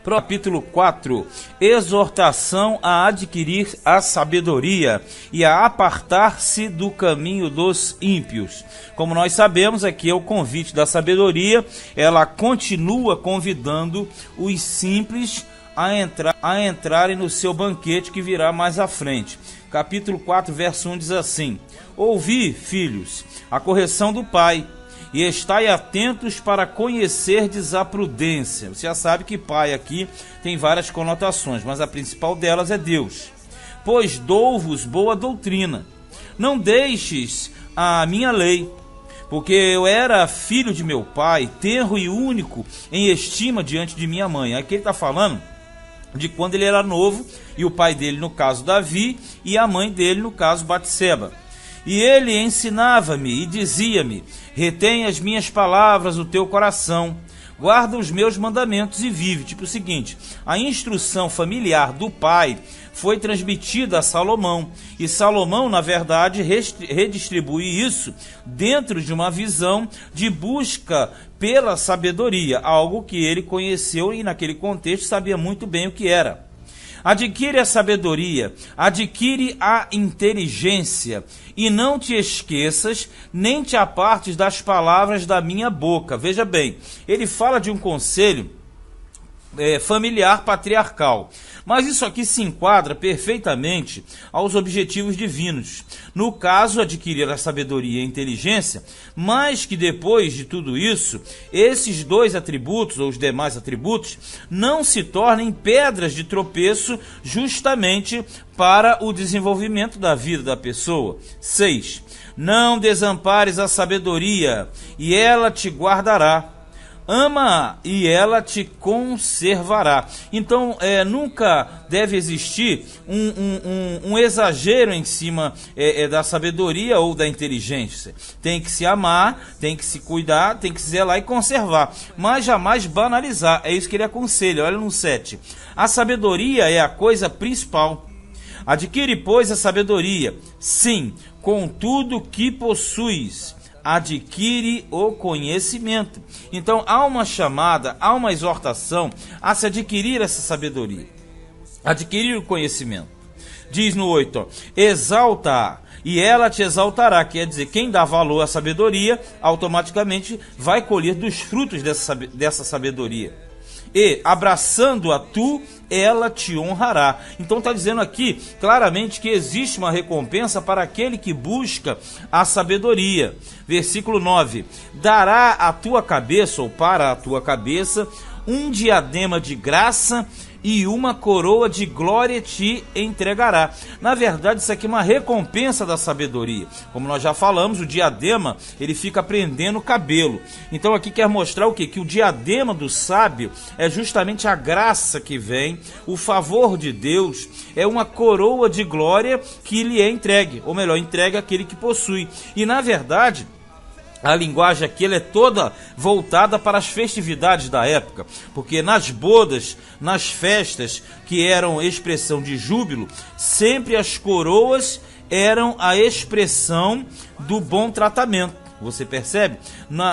Capítulo 4, exortação a adquirir a sabedoria e a apartar-se do caminho dos ímpios. Como nós sabemos, aqui é o convite da sabedoria, ela continua convidando os simples a entrarem no seu banquete que virá mais à frente. Capítulo 4, verso 1 diz assim: ouvi, filhos, a correção do pai, e estai atentos para conhecerdes a prudência. Você já sabe que pai aqui tem várias conotações, mas a principal delas é Deus. Pois dou-vos boa doutrina, não deixes a minha lei, porque eu era filho de meu pai, tenro e único em estima diante de minha mãe. Aqui ele está falando de quando ele era novo, e o pai dele, no caso Davi, e a mãe dele, no caso Batseba. E ele ensinava-me e dizia-me: retém as minhas palavras no teu coração, guarda os meus mandamentos e vive. Tipo o seguinte, a instrução familiar do pai foi transmitida a Salomão, e Salomão, na verdade, redistribui isso dentro de uma visão de busca pela sabedoria, algo que ele conheceu e naquele contexto sabia muito bem o que era. Adquire a sabedoria, adquire a inteligência, e não te esqueças, nem te apartes das palavras da minha boca. Veja bem, ele fala de um conselho familiar patriarcal, mas isso aqui se enquadra perfeitamente aos objetivos divinos. No caso, adquirir a sabedoria e a inteligência, mas que depois de tudo isso, esses dois atributos, ou os demais atributos, não se tornem pedras de tropeço justamente para o desenvolvimento da vida da pessoa. 6. Não desampares a sabedoria, e ela te guardará. Ama e ela te conservará. Então, nunca deve existir um exagero em cima da sabedoria ou da inteligência. Tem que se amar, tem que se cuidar, tem que se zelar e conservar, mas jamais banalizar. É isso que ele aconselha. Olha no 7. A sabedoria é a coisa principal. Adquire, pois, a sabedoria, sim, com tudo que possuis. Adquire o conhecimento. Então há uma chamada, há uma exortação a se adquirir essa sabedoria, adquirir o conhecimento. Diz no 8, exalta e ela te exaltará. Quer dizer, quem dá valor à sabedoria automaticamente vai colher dos frutos dessa sabedoria. E, abraçando-a tu, ela te honrará. Então está dizendo aqui claramente que existe uma recompensa para aquele que busca a sabedoria. Versículo 9, dará à tua cabeça, ou para a tua cabeça, um diadema de graça e uma coroa de glória te entregará. Na verdade, isso aqui é uma recompensa da sabedoria. Como nós já falamos, o diadema, ele fica prendendo o cabelo. Então aqui quer mostrar o quê? Que o diadema do sábio é justamente a graça que vem, o favor de Deus, é uma coroa de glória que lhe é entregue, ou melhor, entregue àquele que possui. E na verdade, a linguagem aqui ela é toda voltada para as festividades da época, porque nas bodas, nas festas que eram expressão de júbilo, sempre as coroas eram a expressão do bom tratamento. Você percebe?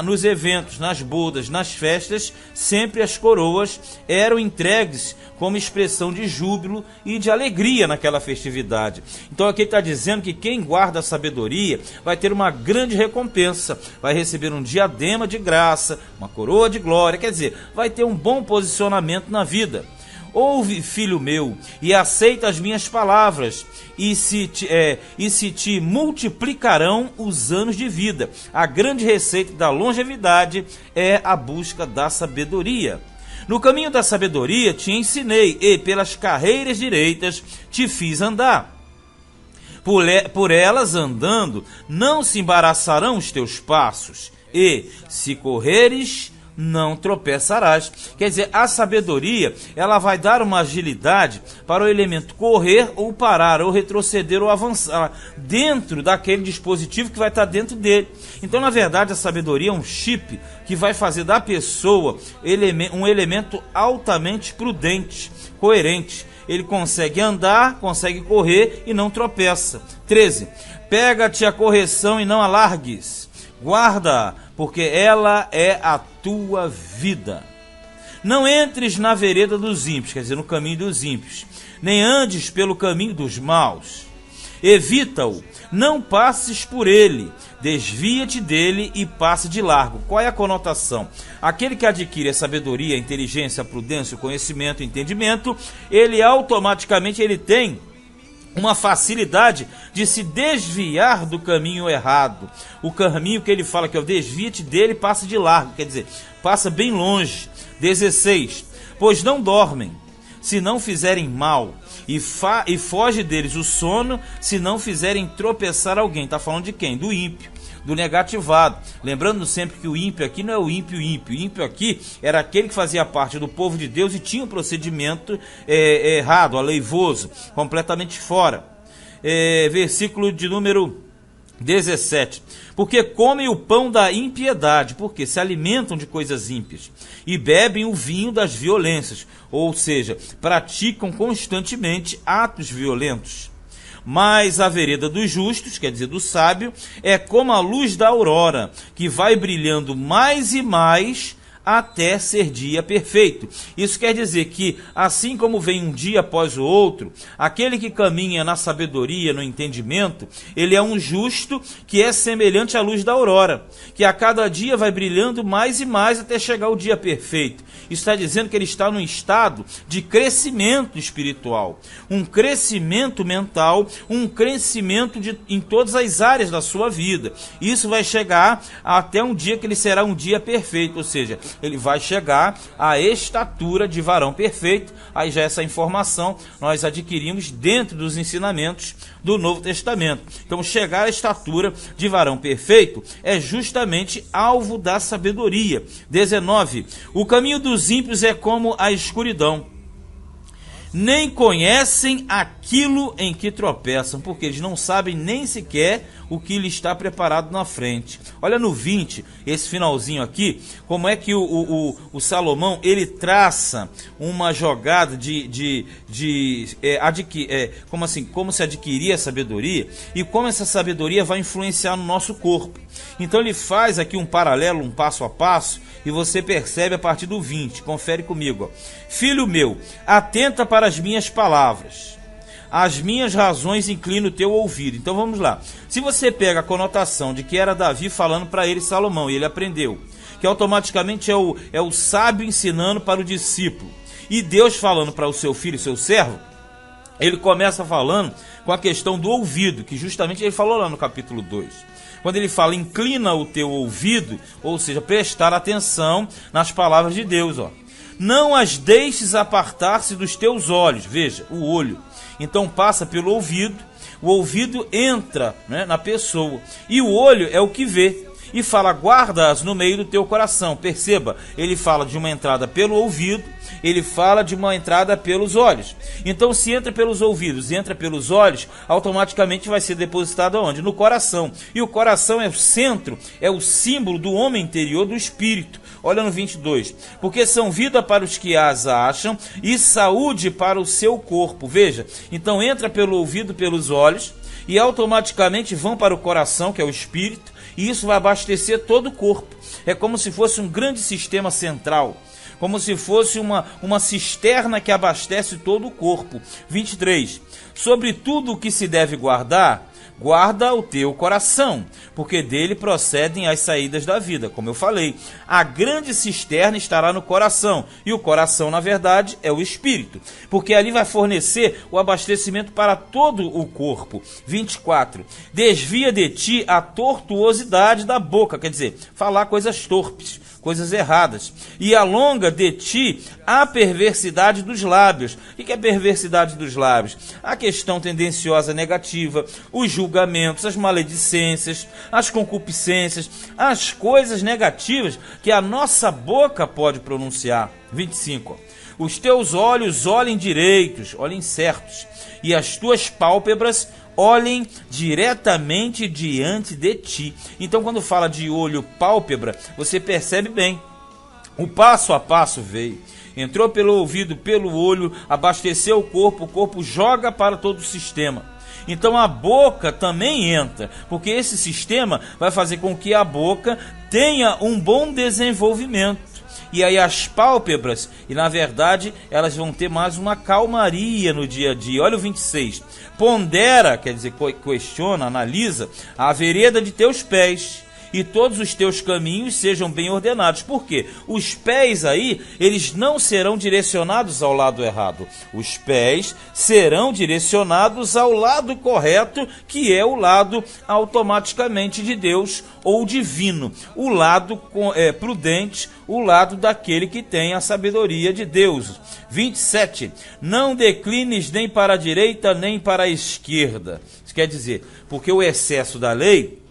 Nos eventos, nas bodas, nas festas, sempre as coroas eram entregues como expressão de júbilo e de alegria naquela festividade. Então aqui ele está dizendo que quem guarda a sabedoria vai ter uma grande recompensa, vai receber um diadema de graça, uma coroa de glória, quer dizer, vai ter um bom posicionamento na vida. Ouve, filho meu, e aceita as minhas palavras, e se te multiplicarão os anos de vida. A grande receita da longevidade é a busca da sabedoria. No caminho da sabedoria te ensinei, e pelas carreiras direitas te fiz andar. Por elas andando, não se embaraçarão os teus passos, e se correres, não tropeçarás. Quer dizer, a sabedoria, ela vai dar uma agilidade para o elemento correr ou parar, ou retroceder ou avançar dentro daquele dispositivo que vai estar dentro dele. Então, na verdade, a sabedoria é um chip que vai fazer da pessoa um elemento altamente prudente, coerente. Ele consegue andar, consegue correr e não tropeça. 13. Pega-te a correção e não a largues. Guarda, porque ela é a tua vida. Não entres na vereda dos ímpios, quer dizer, no caminho dos ímpios, nem andes pelo caminho dos maus. Evita-o, não passes por ele, desvia-te dele e passe de largo. Qual é a conotação? Aquele que adquire a sabedoria, a inteligência, a prudência, o conhecimento, o entendimento, ele automaticamente tem uma facilidade de se desviar do caminho errado. O caminho que ele fala que é o desvia-te dele, passa de largo, quer dizer, passa bem longe. 16. Pois não dormem, se não fizerem mal, e foge deles o sono, se não fizerem tropeçar alguém. Está falando de quem? Do ímpio, do negativado. Lembrando sempre que o ímpio aqui não é o ímpio. O ímpio aqui era aquele que fazia parte do povo de Deus e tinha um procedimento errado, aleivoso, completamente fora. Versículo de número 17. Porque comem o pão da impiedade, porque se alimentam de coisas ímpias, e bebem o vinho das violências, ou seja, praticam constantemente atos violentos. Mas a vereda dos justos, quer dizer, do sábio, é como a luz da aurora, que vai brilhando mais e mais até ser dia perfeito. Isso quer dizer que, assim como vem um dia após o outro, aquele que caminha na sabedoria, no entendimento, ele é um justo que é semelhante à luz da aurora, que a cada dia vai brilhando mais e mais até chegar o dia perfeito. Isso está dizendo que ele está num estado de crescimento espiritual, um crescimento mental, um crescimento em todas as áreas da sua vida. Isso vai chegar até um dia que ele será um dia perfeito, ou seja, ele vai chegar à estatura de varão perfeito. Aí já essa informação nós adquirimos dentro dos ensinamentos do Novo Testamento. Então chegar à estatura de varão perfeito é justamente alvo da sabedoria. 19. O caminho dos ímpios é como a escuridão, nem conhecem aquilo em que tropeçam, porque eles não sabem nem sequer o que lhe está preparado na frente. Olha no 20, esse finalzinho aqui, como é que o Salomão, ele traça uma jogada como se adquirir a sabedoria e como essa sabedoria vai influenciar no nosso corpo. Então ele faz aqui um paralelo, um passo a passo, e você percebe a partir do 20, confere comigo. Filho meu, atenta para as minhas palavras, as minhas razões inclina o teu ouvido. Então vamos lá. Se você pega a conotação de que era Davi falando para ele, Salomão, e ele aprendeu, que automaticamente é o sábio ensinando para o discípulo, e Deus falando para o seu filho, seu servo, ele começa falando com a questão do ouvido, que justamente ele falou lá no capítulo 2. Quando ele fala, inclina o teu ouvido, ou seja, prestar atenção nas palavras de Deus, ó. Não as deixes apartar-se dos teus olhos. Veja, o olho. Então passa pelo ouvido, o ouvido entra, né, na pessoa, e o olho é o que vê. E fala, guarda-as no meio do teu coração. Perceba, ele fala de uma entrada pelo ouvido, ele fala de uma entrada pelos olhos. Então, se entra pelos ouvidos e entra pelos olhos, automaticamente vai ser depositado aonde? No coração. E o coração é o centro, é o símbolo do homem interior, do espírito. Olha no 22. Porque são vida para os que as acham e saúde para o seu corpo. Veja, então entra pelo ouvido, pelos olhos, e automaticamente vão para o coração, que é o espírito, e isso vai abastecer todo o corpo. É como se fosse um grande sistema central, como se fosse uma cisterna que abastece todo o corpo. 23. Sobre tudo o que se deve guardar, guarda o teu coração, porque dele procedem as saídas da vida. Como eu falei, a grande cisterna estará no coração, e o coração, na verdade, é o espírito, porque ali vai fornecer o abastecimento para todo o corpo. 24. Desvia de ti a tortuosidade da boca, quer dizer, falar coisas torpes, coisas erradas, e alonga de ti a perversidade dos lábios. O que é perversidade dos lábios? A questão tendenciosa negativa, os julgamentos, as maledicências, as concupiscências, as coisas negativas que a nossa boca pode pronunciar. 25. Os teus olhos olhem direitos, olhem certos, e as tuas pálpebras olhem diretamente diante de ti. Então, quando fala de olho, pálpebra, você percebe bem. O passo a passo veio. Entrou pelo ouvido, pelo olho, abasteceu o corpo joga para todo o sistema. Então a boca também entra, porque esse sistema vai fazer com que a boca tenha um bom desenvolvimento. e aí as pálpebras, e na verdade elas vão ter mais uma calmaria no dia a dia. Olha o 26. Pondera, quer dizer, questiona, analisa a vereda de teus pés, e todos os teus caminhos sejam bem ordenados. Por quê? Os pés aí, eles não serão direcionados ao lado errado. Os pés serão direcionados ao lado correto, que é o lado automaticamente de Deus ou divino. O lado prudente, o lado daquele que tem a sabedoria de Deus. 27. Não declines nem para a direita, nem para a esquerda. Isso quer dizer, porque o excesso da lei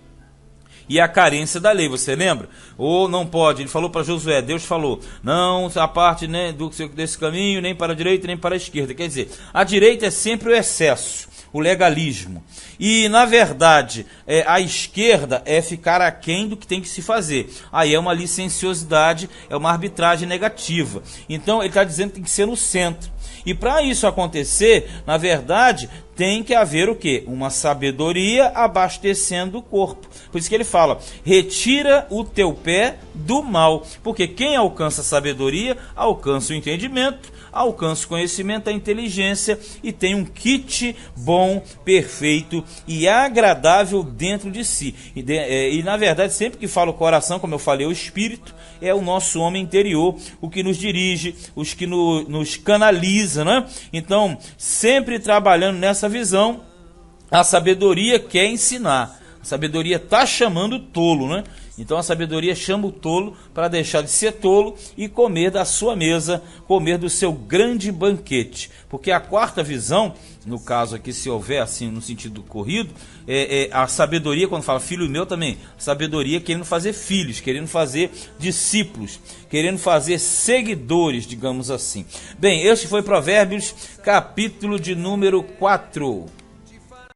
e a carência da lei, você lembra? Ou não pode, ele falou para Josué, Deus falou, não a parte, né, desse caminho, nem para a direita, nem para a esquerda. Quer dizer, a direita é sempre o excesso, o legalismo. E, na verdade, a esquerda é ficar aquém do que tem que se fazer. Aí é uma licenciosidade, é uma arbitragem negativa. Então, ele está dizendo que tem que ser no centro. E para isso acontecer, na verdade, tem que haver o quê? Uma sabedoria abastecendo o corpo. Por isso que ele fala, retira o teu pé do mal. Porque quem alcança a sabedoria, alcança o entendimento, alcança o conhecimento, a inteligência e tem um kit bom, perfeito e agradável dentro de si. E na verdade, sempre que falo coração, como eu falei, o espírito é o nosso homem interior, o que nos dirige, os que nos canaliza, né? Então, sempre trabalhando nessa visão, a sabedoria quer ensinar. A sabedoria está chamando o tolo, né? Então a sabedoria chama o tolo para deixar de ser tolo e comer da sua mesa, comer do seu grande banquete. Porque a quarta visão, no caso aqui, se houver assim no sentido corrido, a sabedoria, quando fala filho meu também, sabedoria querendo fazer filhos, querendo fazer discípulos, querendo fazer seguidores, digamos assim. Bem, este foi Provérbios, capítulo de número 4.